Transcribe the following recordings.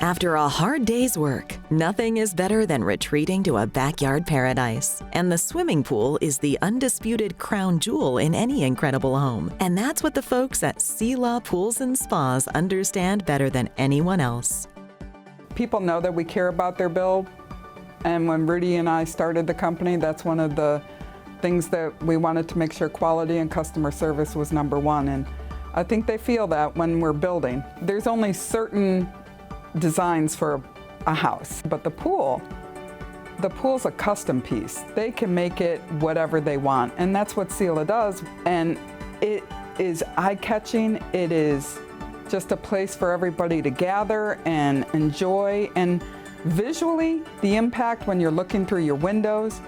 After a hard day's work, nothing is better than retreating to a backyard paradise. And the swimming pool is the undisputed crown jewel in any incredible home. And that's what the folks at Selah Pools and Spas understand better than anyone else. People know that we care about their build. And when Rudy and I started the company, that's one of the things that we wanted to make sure quality and customer service was number one. And I think they feel that when we're building. There's only certain designs for a house, but the pool's a custom piece. They can make it whatever they want, and that's what Selah does. And it is eye-catching. It is just a place for everybody to gather and enjoy. And visually, the impact when you're looking through your windows,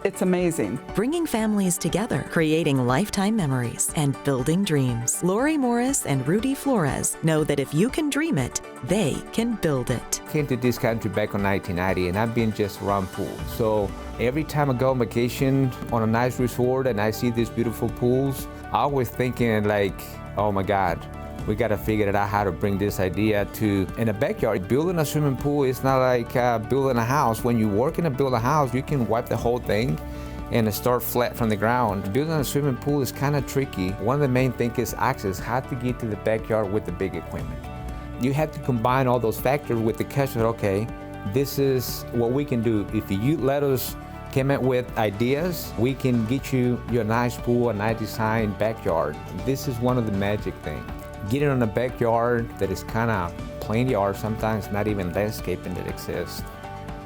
it's amazing. Bringing families together, creating lifetime memories, and building dreams. Lori Morris and Rudy Flores know that if you can dream it, they can build it. I came to this country back in 1990, and I've been just around pools. So every time I go on vacation on a nice resort and I see these beautiful pools, I always thinking like, oh my God, we got to figure out how to bring this idea to in a backyard. Building a swimming pool is not like building a house. When you're working to build a house, you can wipe the whole thing and start flat from the ground. Building a swimming pool is kind of tricky. One of the main things is access, how to get to the backyard with the big equipment. You have to combine all those factors with the customer. Okay, this is what we can do. If you let us come up with ideas, we can get you your nice pool, a nice design backyard. This is one of the magic things. Getting on a backyard that is kind of plain yard, sometimes not even landscaping that exists.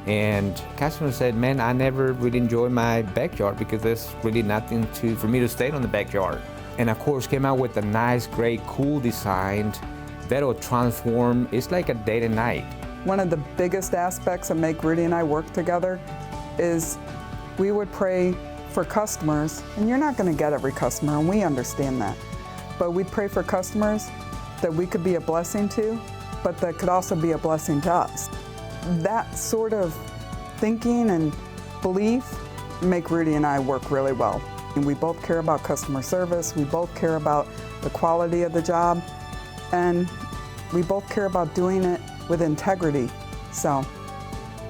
And customers said, man, I never really enjoy my backyard because there's really nothing for me to stay on the backyard. And of course came out with a nice, great, cool design that'll transform. It's like a day and night. One of the biggest aspects that make Rudy and I work together is we would pray for customers, and you're not going to get every customer, and we understand that. But we'd pray for customers that we could be a blessing to, but that could also be a blessing to us. That sort of thinking and belief make Rudy and I work really well. And we both care about customer service, we both care about the quality of the job, and we both care about doing it with integrity. So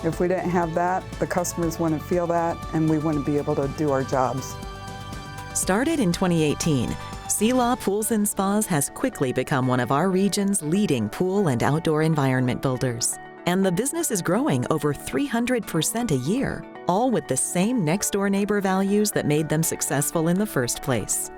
if we didn't have that, the customers wouldn't feel that, and we wouldn't be able to do our jobs. Started in 2018, Selah Pools and Spas has quickly become one of our region's leading pool and outdoor environment builders. And the business is growing over 300% a year, all with the same next-door neighbor values that made them successful in the first place.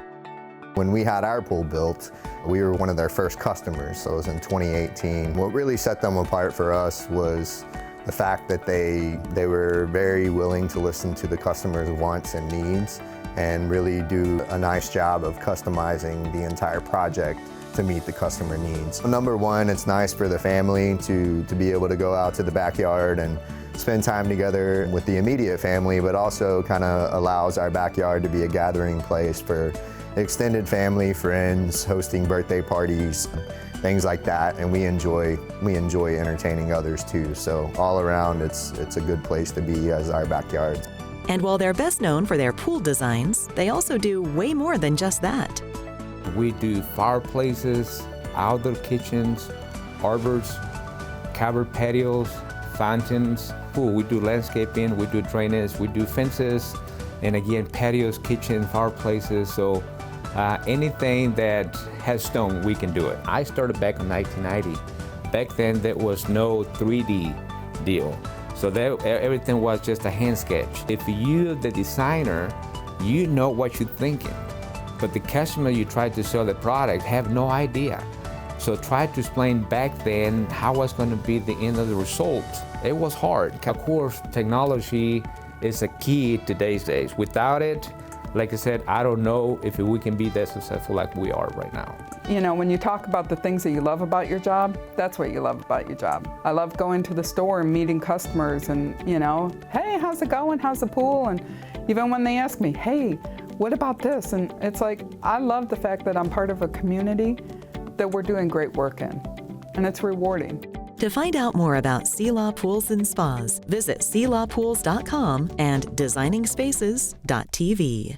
When we had our pool built, we were one of their first customers, so it was in 2018. What really set them apart for us was the fact that they were very willing to listen to the customers' wants and needs and really do a nice job of customizing the entire project to meet the customer needs. Number one, it's nice for the family to be able to go out to the backyard and spend time together with the immediate family, but also kind of allows our backyard to be a gathering place for extended family, friends, hosting birthday parties, things like that, and we enjoy entertaining others too. So all around, it's a good place to be as our backyard. And while they're best known for their pool designs, they also do way more than just that. We do fireplaces, outdoor kitchens, arbors, covered patios, fountains. We do landscaping, we do drainage, we do fences, and again, patios, kitchen, fireplaces. So anything that has stone, we can do it. I started back in 1990. Back then, there was no 3D deal. So everything was just a hand sketch. If you're the designer, you know what you're thinking. But the customer you try to sell the product have no idea. So try to explain back then how was going to be the end of the result. It was hard. Of course, technology is a key today's days. Without it, like I said, I don't know if we can be that successful like we are right now. You know, when you talk about the things that you love about your job, that's what you love about your job. I love going to the store and meeting customers and, you know, hey, how's it going? How's the pool? And even when they ask me, hey, what about this? And it's like, I love the fact that I'm part of a community that we're doing great work in, and it's rewarding. To find out more about Selah Pools and Spas, visit selahpools.com and designingspaces.tv.